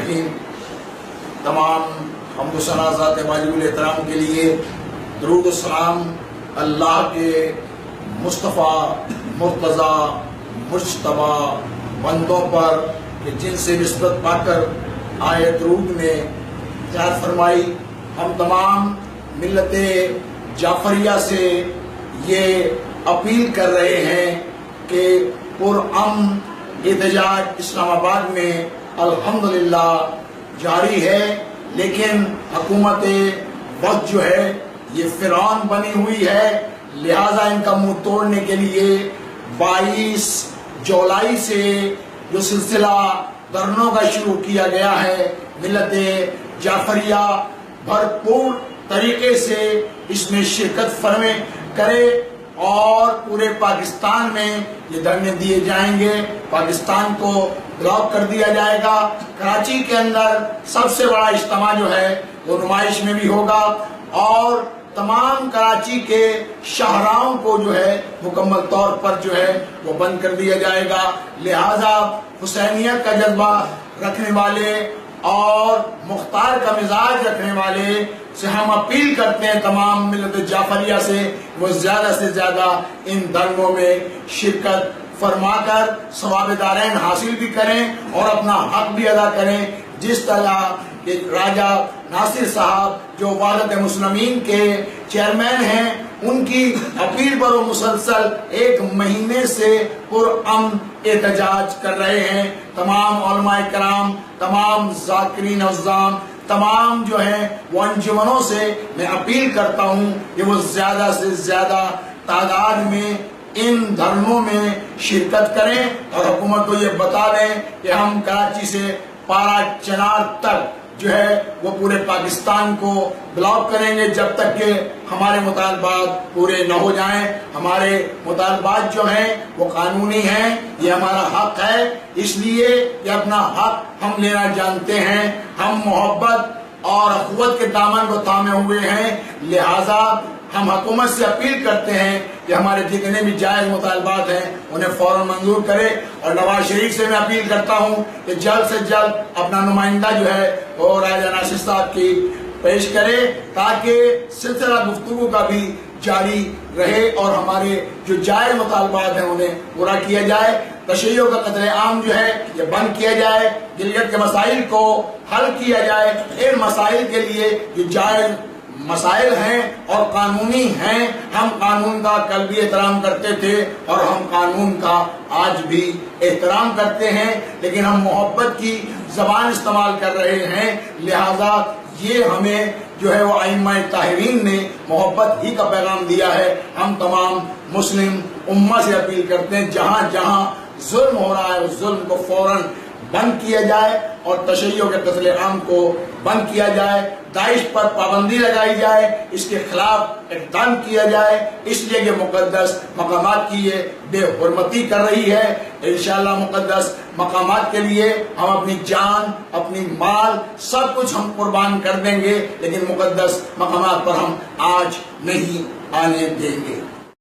الرحیم۔ تمام حمد و ثنا ذات واجب الاحترام کے لیے درود و سلام اللہ کے مصطفیٰ مرتضیٰ مجتبیٰ بندوں پر کہ جن سے نسبت پا کر آئے درود نے ارشاد فرمائی۔ ہم تمام ملت جعفریہ سے یہ اپیل کر رہے ہیں کہ پرامن احتجاج اسلام آباد میں الحمدللہ جاری ہے، لیکن حکومت وقت جو ہے یہ فرعون بنی ہوئی ہے، لہٰذا ان کا منہ توڑنے کے لیے 22 جولائی سے جو سلسلہ دھرنوں کا شروع کیا گیا ہے، ملت جعفریہ بھرپور طریقے سے اس میں شرکت کرے اور پورے پاکستان میں یہ دھرنے دیے جائیں گے۔ پاکستان کو بلاک کر دیا جائے گا۔ کراچی کے اندر سب سے بڑا اجتماع جو ہے وہ نمائش میں بھی ہوگا اور تمام کراچی کے شاہراہوں کو جو ہے مکمل طور پر جو ہے وہ بند کر دیا جائے گا۔ لہٰذا حسینیت کا جذبہ رکھنے والے اور مختار کا مزاج رکھنے والے سے ہم اپیل کرتے ہیں تمام ملت جعفریہ سے وہ زیادہ سے زیادہ ان دھرنوں میں شرکت فرما کر ثواب دارین حاصل بھی کریں اور اپنا حق بھی ادا کریں، جس طرح کہ راجہ ناصر صاحب جو وحدت مسلمین کے چیئرمین ہیں، ان کی اپیل پر وہ مسلسل 1 مہینے سے پرامن احتجاج کر رہے ہیں۔ تمام علماء کرام، تمام ذاکرین عظام، تمام جو ہیں وہ انجمنوں سے میں اپیل کرتا ہوں کہ وہ زیادہ سے زیادہ تعداد میں ان دھرنوں میں شرکت کریں اور حکومت کو یہ بتا دیں کہ ہم کراچی سے پارا چنار تک جو ہے وہ پورے پاکستان کو بلاک کریں گے جب تک کہ ہمارے مطالبات پورے نہ ہو جائیں۔ ہمارے مطالبات جو ہیں وہ قانونی ہیں، یہ ہمارا حق ہے، اس لیے کہ اپنا حق ہم لینا جانتے ہیں۔ ہم محبت اور اخوت کے دامن کو تھامے ہوئے ہیں، لہٰذا ہم حکومت سے اپیل کرتے ہیں کہ ہمارے جتنے بھی جائز مطالبات ہیں انہیں فوراً منظور کرے، اور نواز شریف سے میں اپیل کرتا ہوں کہ جلد سے جلد اپنا نمائندہ جو ہے وہ راجہ ناصر صاحب کی پیش کرے تاکہ سلسلہ گفتگو کا بھی جاری رہے اور ہمارے جو جائز مطالبات ہیں انہیں پورا کیا جائے۔ تشیع کا قتل عام جو ہے یہ بند کیا جائے، گلگت کے مسائل کو حل کیا جائے۔ ان مسائل کے لیے جو جائز مسائل ہیں اور قانونی ہیں، ہم قانون کا کل بھی احترام کرتے تھے اور ہم قانون کا آج بھی احترام کرتے ہیں، لیکن ہم محبت کی زبان استعمال کر رہے ہیں، لہذا یہ ہمیں جو ہے وہ ائمہ طاہرین نے محبت ہی کا پیغام دیا ہے۔ ہم تمام مسلم امہ سے اپیل کرتے ہیں جہاں جہاں ظلم ہو رہا ہے اس ظلم کو فوراً بند کیا جائے اور تشیع کے قتل عام کو بند کیا جائے، داعش پر پابندی لگائی جائے، اس کے خلاف اقدام کیا جائے، اس لیے کہ مقدس مقامات کی یہ بے حرمتی کر رہی ہے۔ انشاءاللہ مقدس مقامات کے لیے ہم اپنی جان، اپنی مال، سب کچھ ہم قربان کر دیں گے، لیکن مقدس مقامات پر ہم آج نہیں آنے دیں گے۔